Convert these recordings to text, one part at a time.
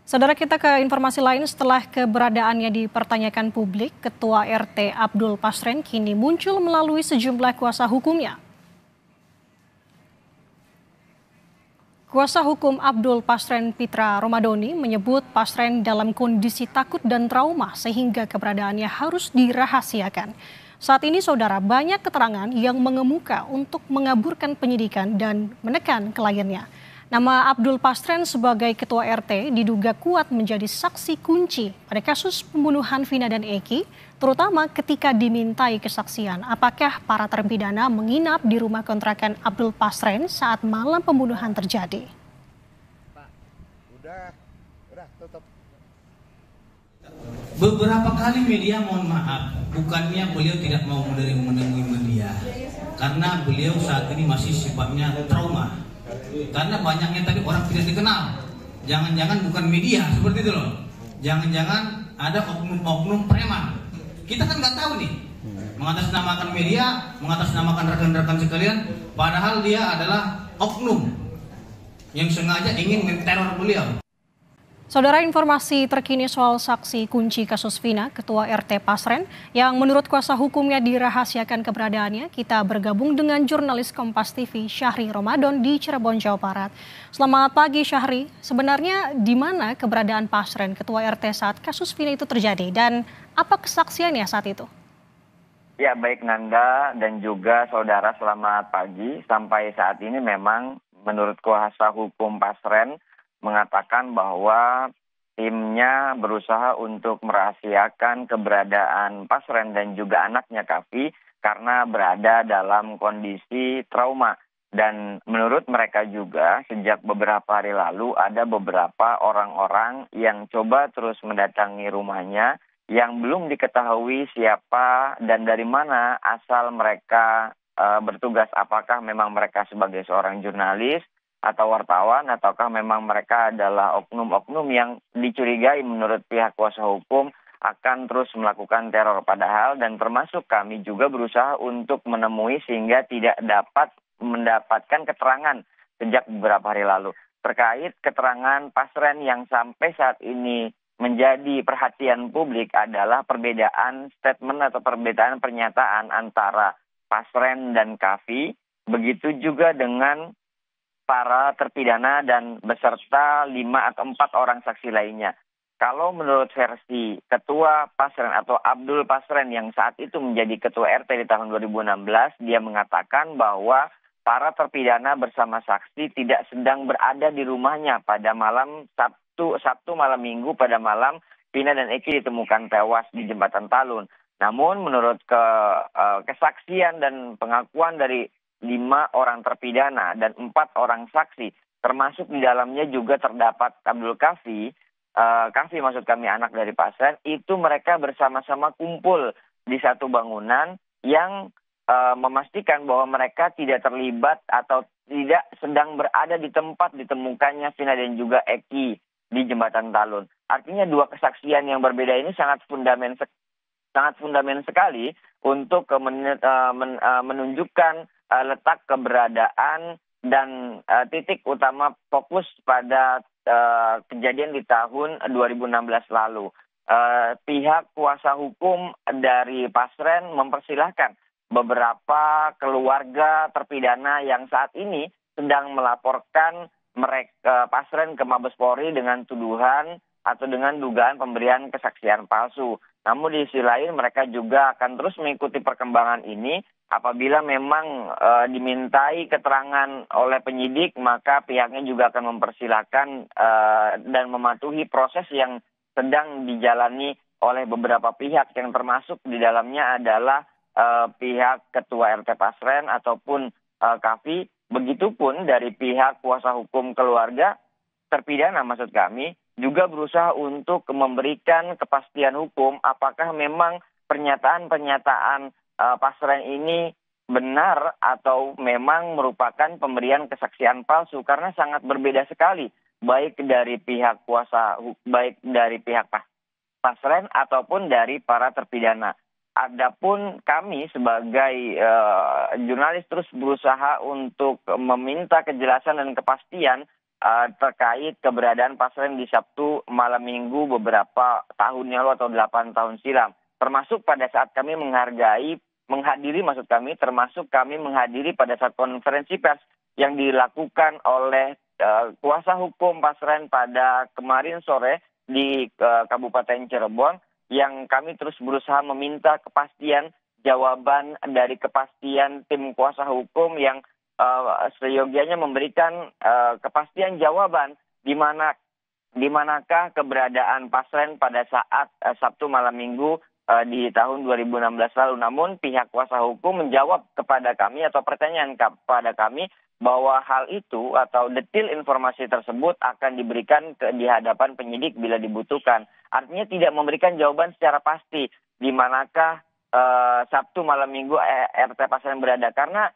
Saudara, kita ke informasi lain. Setelah keberadaannya dipertanyakan publik, Ketua RT Abdul Pasren kini muncul melalui sejumlah kuasa hukumnya. Kuasa hukum Abdul Pasren Pitra Romadoni menyebut Pasren dalam kondisi takut dan trauma sehingga keberadaannya harus dirahasiakan. Saat ini saudara, banyak keterangan yang mengemuka untuk mengaburkan penyidikan dan menekan kliennya. Nama Abdul Pasren sebagai ketua RT diduga kuat menjadi saksi kunci pada kasus pembunuhan Vina dan Eki, terutama ketika dimintai kesaksian apakah para terpidana menginap di rumah kontrakan Abdul Pasren saat malam pembunuhan terjadi. Beberapa kali media, mohon maaf, bukannya beliau tidak mau menemui media, karena beliau saat ini masih sifatnya trauma. Karena banyaknya tadi orang tidak dikenal. Jangan-jangan bukan media seperti itu loh. Jangan-jangan ada oknum-oknum preman. Kita kan nggak tahu nih. Mengatasnamakan media, mengatasnamakan rekan-rekan sekalian, padahal dia adalah oknum yang sengaja ingin menteror beliau. Saudara, informasi terkini soal saksi kunci kasus Vina, Ketua RT Pasren, yang menurut kuasa hukumnya dirahasiakan keberadaannya, kita bergabung dengan jurnalis Kompas TV Syahri Ramadan di Cirebon, Jawa Barat. Selamat pagi Syahri, sebenarnya di mana keberadaan Pasren, Ketua RT saat kasus Vina itu terjadi dan apa kesaksiannya saat itu? Ya, baik Nanda dan juga saudara, selamat pagi. Sampai saat ini memang menurut kuasa hukum Pasren mengatakan bahwa timnya berusaha untuk merahasiakan keberadaan Pasren dan juga anaknya Kavi karena berada dalam kondisi trauma. Dan menurut mereka juga sejak beberapa hari lalu ada beberapa orang-orang yang coba terus mendatangi rumahnya yang belum diketahui siapa dan dari mana asal mereka bertugas. Apakah memang mereka sebagai seorang jurnalis atau wartawan, ataukah memang mereka adalah oknum-oknum yang dicurigai menurut pihak kuasa hukum akan terus melakukan teror. Padahal dan termasuk kami juga berusaha untuk menemui sehingga tidak dapat mendapatkan keterangan sejak beberapa hari lalu terkait keterangan Pasren yang sampai saat ini menjadi perhatian publik adalah perbedaan statement atau perbedaan pernyataan antara Pasren dan Kavi, begitu juga dengan para terpidana dan beserta 5 atau 4 orang saksi lainnya. Kalau menurut versi Ketua Pasren atau Abdul Pasren yang saat itu menjadi Ketua RT di tahun 2016, dia mengatakan bahwa para terpidana bersama saksi tidak sedang berada di rumahnya pada malam Sabtu malam Minggu pada malam Vina dan Eki ditemukan tewas di Jembatan Talun. Namun menurut kesaksian dan pengakuan dari 5 orang terpidana dan 4 orang saksi, termasuk di dalamnya juga terdapat Abdul Kavi maksud kami anak dari Pasren, itu mereka bersama-sama kumpul di satu bangunan yang memastikan bahwa mereka tidak terlibat atau tidak sedang berada di tempat ditemukannya Vina dan juga Eki di Jembatan Talun. Artinya dua kesaksian yang berbeda ini sangat fundamental sekali untuk menunjukkan letak keberadaan dan titik utama fokus pada kejadian di tahun 2016 lalu. Pihak kuasa hukum dari Pasren mempersilahkan beberapa keluarga terpidana yang saat ini sedang melaporkan mereka Pasren ke Mabes Polri dengan tuduhan atau dengan dugaan pemberian kesaksian palsu. Namun di sisi lain mereka juga akan terus mengikuti perkembangan ini. Apabila memang dimintai keterangan oleh penyidik, maka pihaknya juga akan mempersilahkan dan mematuhi proses yang sedang dijalani oleh beberapa pihak yang termasuk di dalamnya adalah pihak Ketua RT Pasren ataupun Kavi. Begitupun dari pihak kuasa hukum keluarga terpidana maksud kami juga berusaha untuk memberikan kepastian hukum apakah memang pernyataan-pernyataan Pasren ini benar atau memang merupakan pemberian kesaksian palsu, karena sangat berbeda sekali baik dari pihak Pasren ataupun dari para terpidana. Adapun kami sebagai jurnalis terus berusaha untuk meminta kejelasan dan kepastian terkait keberadaan Pasren di Sabtu malam Minggu beberapa tahun yang lalu atau 8 tahun silam. Termasuk pada saat kami termasuk kami menghadiri pada saat konferensi pers yang dilakukan oleh kuasa hukum Pasren pada kemarin sore di Kabupaten Cirebon, yang kami terus berusaha meminta kepastian jawaban dari kepastian tim kuasa hukum yang seyogianya memberikan kepastian jawaban di manakah keberadaan Pasren pada saat Sabtu malam Minggu di tahun 2016 lalu. Namun pihak kuasa hukum menjawab kepada kami atau pertanyaan kepada kami bahwa hal itu atau detail informasi tersebut akan diberikan di hadapan penyidik bila dibutuhkan. Artinya tidak memberikan jawaban secara pasti di manakah Sabtu malam Minggu RT Pasren berada, karena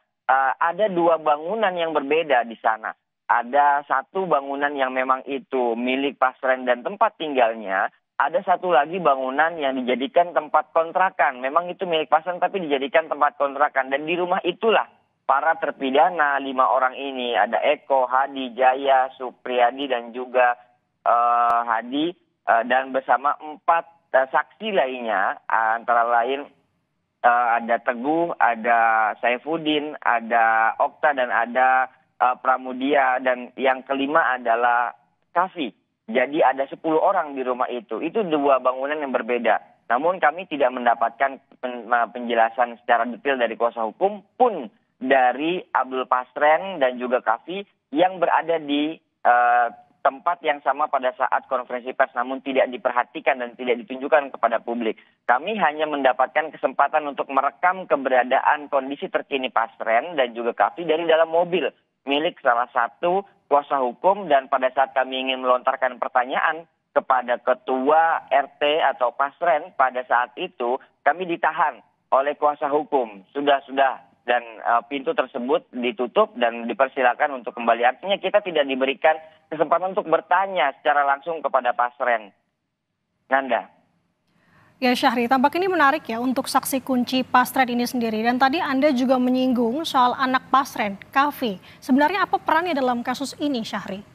ada dua bangunan yang berbeda di sana. Ada satu bangunan yang memang itu milik Pasren dan tempat tinggalnya. Ada satu lagi bangunan yang dijadikan tempat kontrakan. Memang itu milik Pasren tapi dijadikan tempat kontrakan. Dan di rumah itulah para terpidana 5 orang ini. Ada Eko, Hadi, Jaya, Supriyadi dan juga Hadi. Dan bersama 4 saksi lainnya, antara lain ada Teguh, ada Saifuddin, ada Okta, dan ada Pramudia, dan yang kelima adalah Kafi. Jadi ada 10 orang di rumah itu. Itu 2 bangunan yang berbeda. Namun kami tidak mendapatkan penjelasan secara detail dari kuasa hukum pun dari Abdul Pasren dan juga Kafi yang berada di tempat yang sama pada saat konferensi pers, namun tidak diperhatikan dan tidak ditunjukkan kepada publik. Kami hanya mendapatkan kesempatan untuk merekam keberadaan kondisi terkini Pasren dan juga Kafi dari dalam mobil milik salah satu kuasa hukum, dan pada saat kami ingin melontarkan pertanyaan kepada ketua RT atau Pasren pada saat itu, kami ditahan oleh kuasa hukum. Sudah. Dan pintu tersebut ditutup dan dipersilakan untuk kembali. Artinya kita tidak diberikan kesempatan untuk bertanya secara langsung kepada Pasren. Nanda. Ya Syahri, tampak ini menarik ya untuk saksi kunci Pasren ini sendiri. Dan tadi Anda juga menyinggung soal anak Pasren, Kafi. Sebenarnya apa perannya dalam kasus ini, Syahri?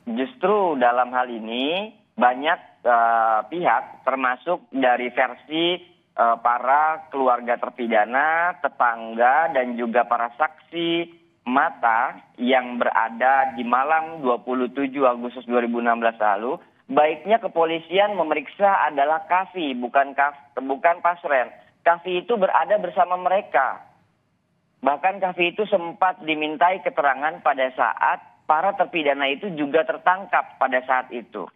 Justru dalam hal ini banyak pihak, termasuk dari versi para keluarga terpidana, tetangga, dan juga para saksi mata yang berada di malam 27 Agustus 2016 lalu. Baiknya kepolisian memeriksa adalah Kafi, bukan Pasren. Kafi itu berada bersama mereka. Bahkan Kafi itu sempat dimintai keterangan pada saat para terpidana itu juga tertangkap pada saat itu.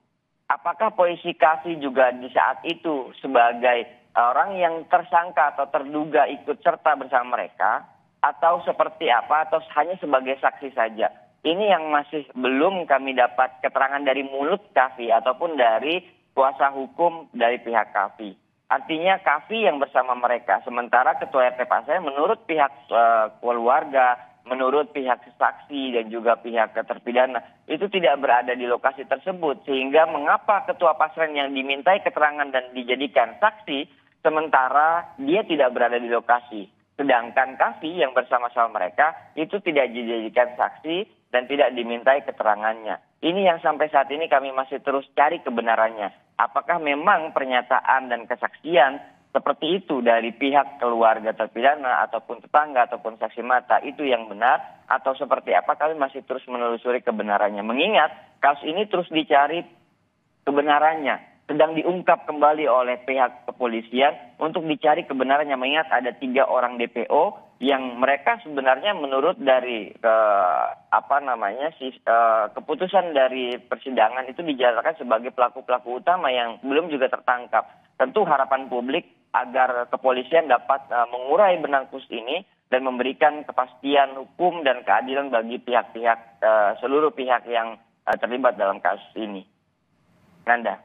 Apakah polisi Kafi juga di saat itu sebagai orang yang tersangka atau terduga ikut serta bersama mereka, atau seperti apa, atau hanya sebagai saksi saja? Ini yang masih belum kami dapat keterangan dari mulut Kafi ataupun dari kuasa hukum dari pihak Kafi. Artinya Kafi yang bersama mereka, sementara ketua RT Pasren menurut pihak keluarga, menurut pihak saksi dan juga pihak terpidana itu tidak berada di lokasi tersebut. Sehingga mengapa ketua Pasren yang dimintai keterangan dan dijadikan saksi, sementara dia tidak berada di lokasi. Sedangkan Kafi yang bersama-sama mereka itu tidak dijadikan saksi dan tidak dimintai keterangannya. Ini yang sampai saat ini kami masih terus cari kebenarannya. Apakah memang pernyataan dan kesaksian seperti itu dari pihak keluarga terpidana ataupun tetangga ataupun saksi mata itu yang benar, atau seperti apa? Kami masih terus menelusuri kebenarannya. Mengingat kasus ini terus dicari kebenarannya. Sedang diungkap kembali oleh pihak kepolisian untuk dicari kebenarannya, mengingat ada 3 orang DPO yang mereka sebenarnya menurut dari keputusan dari persidangan itu dijadikan sebagai pelaku-pelaku utama yang belum juga tertangkap. Tentu harapan publik agar kepolisian dapat mengurai benang kasus ini dan memberikan kepastian hukum dan keadilan bagi pihak-pihak seluruh pihak yang terlibat dalam kasus ini. Nanda.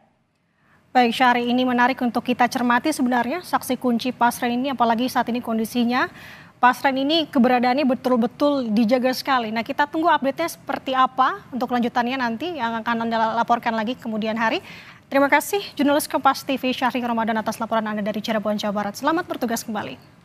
Baik Syahri, ini menarik untuk kita cermati sebenarnya saksi kunci Pasren ini, apalagi saat ini kondisinya Pasren ini keberadaannya betul-betul dijaga sekali. Nah, kita tunggu update-nya seperti apa untuk lanjutannya nanti yang akan Anda laporkan lagi kemudian hari. Terima kasih jurnalis Kompas TV Syahri Ramadan atas laporan Anda dari Cirebon, Jawa Barat. Selamat bertugas kembali.